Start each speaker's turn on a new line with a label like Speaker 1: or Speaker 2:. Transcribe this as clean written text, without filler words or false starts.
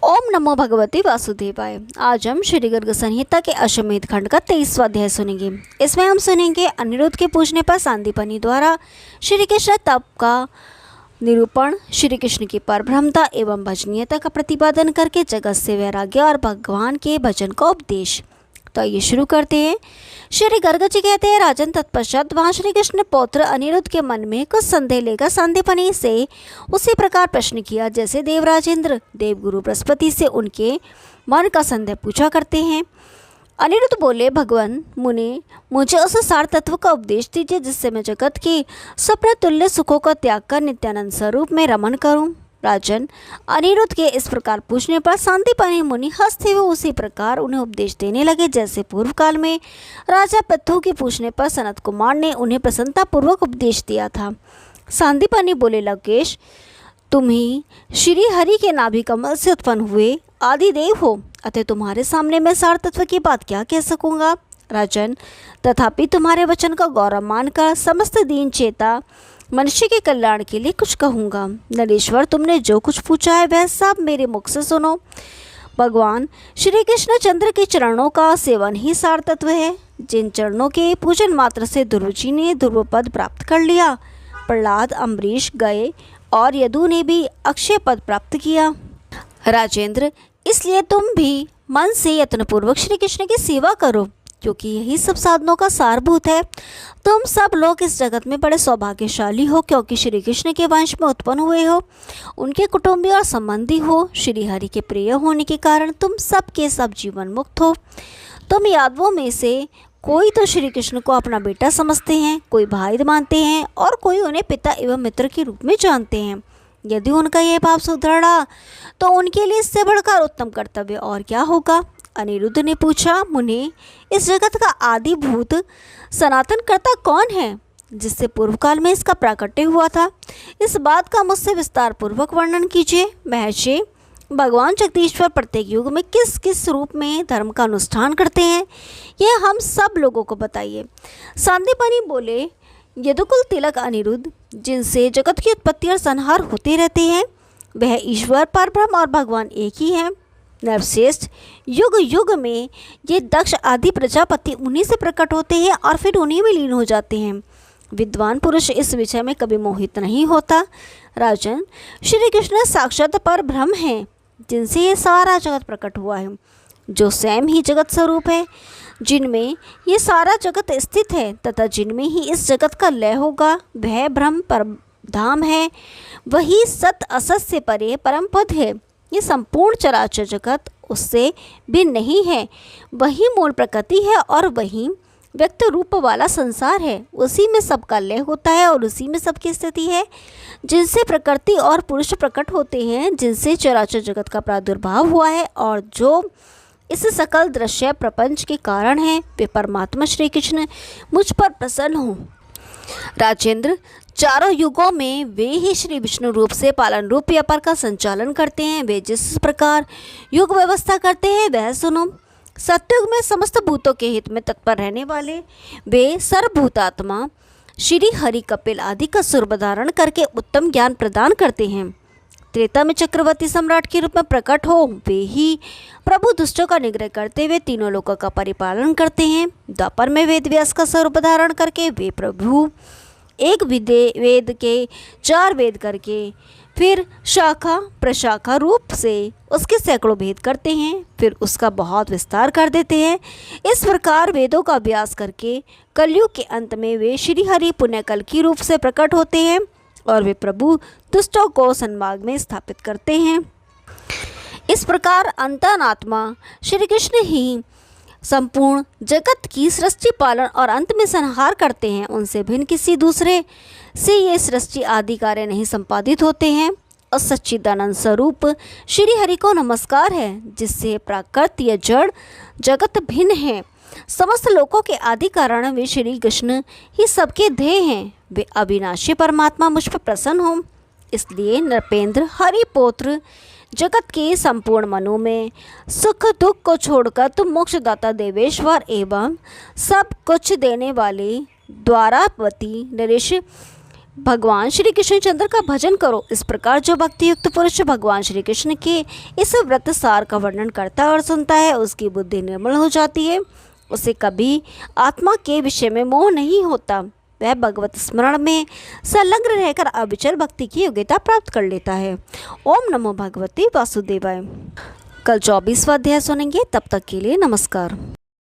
Speaker 1: ओम नमो भगवते वासुदेवाय। आज हम श्री गर्ग संहिता के अश्वमेध खंड का 23वां अध्याय सुनेंगे। इसमें हम सुनेंगे अनिरुद्ध के पूछने पर सांदीपनि द्वारा श्री कृष्ण तप का निरूपण, श्री कृष्ण की परब्रह्मता एवं भजनीयता का प्रतिपादन करके जगत से वैराग्य और भगवान के भजन का उपदेश। तो ये शुरू करते हैं। श्री गर्ग जी कहते हैं, राजन तत्पश्चात वहाँ श्री कृष्ण पौत्र अनिरुद्ध के मन में कुछ संदेह लेकर सांदीपनि से उसी प्रकार प्रश्न किया जैसे देवराजेंद्र देवगुरु बृहस्पति से उनके मन का संदेह पूछा करते हैं। अनिरुद्ध बोले, भगवान मुनि, मुझे उस सार तत्व का उपदेश दीजिए जिससे मैं जगत की स्वप्न तुल्य सुखों का त्याग कर नित्यानंद स्वरूप में रमन करूं। राजन, अनिरुद्ध के इस प्रकार पूछने पर सांदीपनि मुनि हंसते हुए उसी प्रकार उन्हें उपदेश देने लगे जैसे पूर्व काल में राजा पृथु के पूछने पर सनत कुमार ने उन्हें प्रसन्नता पूर्वक उपदेश दिया था। सांदीपनि बोले, लवकेश, तुम ही श्री हरि के नाभि कमल से उत्पन्न हुए आदि देव हो, अतः तुम्हारे सामने मैं सार तत्व की बात क्या कह सकूंगा। राजन, तथापि तुम्हारे वचन का गौरव मानकर समस्त दीन चेता मनुष्य के कल्याण के लिए कुछ कहूँगा। नरेश्वर, तुमने जो कुछ पूछा है वह सब मेरे मुख से सुनो। भगवान श्री कृष्ण चंद्र के चरणों का सेवन ही सार तत्व है, जिन चरणों के पूजन मात्र से ध्रुवजी ने ध्रुव पद प्राप्त कर लिया, प्रहलाद, अम्बरीश गए और यदु ने भी अक्षय पद प्राप्त किया। राजेंद्र, इसलिए तुम भी मन से यत्नपूर्वक श्री कृष्ण की सेवा करो, क्योंकि यही सब साधनों का सारभूत है। तुम सब लोग इस जगत में बड़े सौभाग्यशाली हो, क्योंकि श्री कृष्ण के वंश में उत्पन्न हुए हो, उनके कुटुंबी और संबंधी हो। श्री हरि के प्रिय होने के कारण तुम सब के सब जीवन मुक्त हो। तुम यादवों में से कोई तो श्री कृष्ण को अपना बेटा समझते हैं, कोई भाई मानते हैं और कोई उन्हें पिता एवं मित्र के रूप में जानते हैं। यदि उनका यह भाव सुदृढ़ तो उनके लिए इससे बढ़कर उत्तम कर्तव्य और क्या होगा। अनिरुद्ध ने पूछा, मुनि, इस जगत का आदिभूत सनातन कर्ता कौन है जिससे पूर्व काल में इसका प्राकट्य हुआ था? इस बात का मुझसे विस्तार पूर्वक वर्णन कीजिए। महर्षि, भगवान जगदीश्वर प्रत्येक युग में किस किस रूप में धर्म का अनुष्ठान करते हैं, यह हम सब लोगों को बताइए। सांदीपनि बोले, यदुकुल तिलक अनिरुद्ध, जिनसे जगत की उत्पत्ति और संहार होते रहते हैं, वह ईश्वर परब्रह्म और भगवान एक ही है। नरश्रेष्ठ, युग युग में ये दक्ष आदि प्रजापति उन्हीं से प्रकट होते हैं और फिर उन्हीं में लीन हो जाते हैं। विद्वान पुरुष इस विषय में कभी मोहित नहीं होता। राजन, श्री कृष्ण साक्षात पर ब्रह्म हैं, जिनसे ये सारा जगत प्रकट हुआ है, जो स्वयं ही जगत स्वरूप है, जिनमें ये सारा जगत स्थित है तथा जिनमें ही इस जगत का लय होगा। वह ब्रह्म परम धाम है, वही सत असत से परे परम पद है। ये संपूर्ण चराचर जगत उससे भिन्न नहीं है, वही मूल प्रकृति है और वही व्यक्त रूप वाला संसार है। उसी में सबका लय होता है और उसी में सबकी स्थिति है। जिनसे प्रकृति और पुरुष प्रकट होते हैं, जिनसे चराचर जगत का प्रादुर्भाव हुआ है और जो इस सकल दृश्य प्रपंच के कारण है, वे परमात्मा श्री कृष्ण मुझ पर प्रसन्न हो। राजेंद्र, चारों युगों में वे ही श्री विष्णु रूप से पालन रूप व्यापार का संचालन करते हैं। वे जिस प्रकार युग व्यवस्था करते हैं वह सुनो। सतयुग में समस्त भूतों के हित में तत्पर रहने वाले वे सर्वभूतात्मा श्री हरि कपिल आदि का स्वरूप धारण करके उत्तम ज्ञान प्रदान करते हैं। त्रेता में चक्रवर्ती सम्राट के रूप में प्रकट हो वे ही प्रभु दुष्टों का निग्रह करते हुए तीनों लोकों का परिपालन करते हैं। द्वापर में वेद व्यास का स्वरूप धारण करके वे प्रभु एक वेद के 4 वेद करके फिर शाखा प्रशाखा रूप से उसके सैकड़ों भेद करते हैं, फिर उसका बहुत विस्तार कर देते हैं। इस प्रकार वेदों का अभ्यास करके कलयुग के अंत में वे श्री हरि पुण्यकल की रूप से प्रकट होते हैं और वे प्रभु दुष्टों को सन्मार्ग में स्थापित करते हैं। इस प्रकार अंतरात्मा श्री कृष्ण ही संपूर्ण जगत की सृष्टि पालन और अंत में संहार करते हैं। उनसे भिन्न किसी दूसरे से ये सृष्टि आदि कार्य नहीं संपादित होते हैं। और सच्चिदानंद स्वरूप श्री हरि को नमस्कार है, जिससे प्राकृत या जड़ जगत भिन्न है। समस्त लोकों के आदि कारण वे श्री कृष्ण ही सबके ध्येय हैं। वे अविनाशी परमात्मा मुझ पर प्रसन्न हो, इसलिए नृपेंद्र हरिपुत्र जगत के संपूर्ण मनों में सुख दुख को छोड़कर तुम मोक्षदाता देवेश्वर एवं सब कुछ देने वाले द्वारापति नरेश भगवान श्री कृष्ण चंद्र का भजन करो। इस प्रकार जो भक्ति युक्त पुरुष भगवान श्री कृष्ण के इस व्रत सार का वर्णन करता है और सुनता है, उसकी बुद्धि निर्मल हो जाती है। उसे कभी आत्मा के विषय में मोह नहीं होता। वह भगवत स्मरण में संलग्न रहकर अविचल भक्ति की योग्यता प्राप्त कर लेता है। ओम नमो भगवते वासुदेवाय। कल 24वां अध्याय सुनेंगे। तब तक के लिए नमस्कार।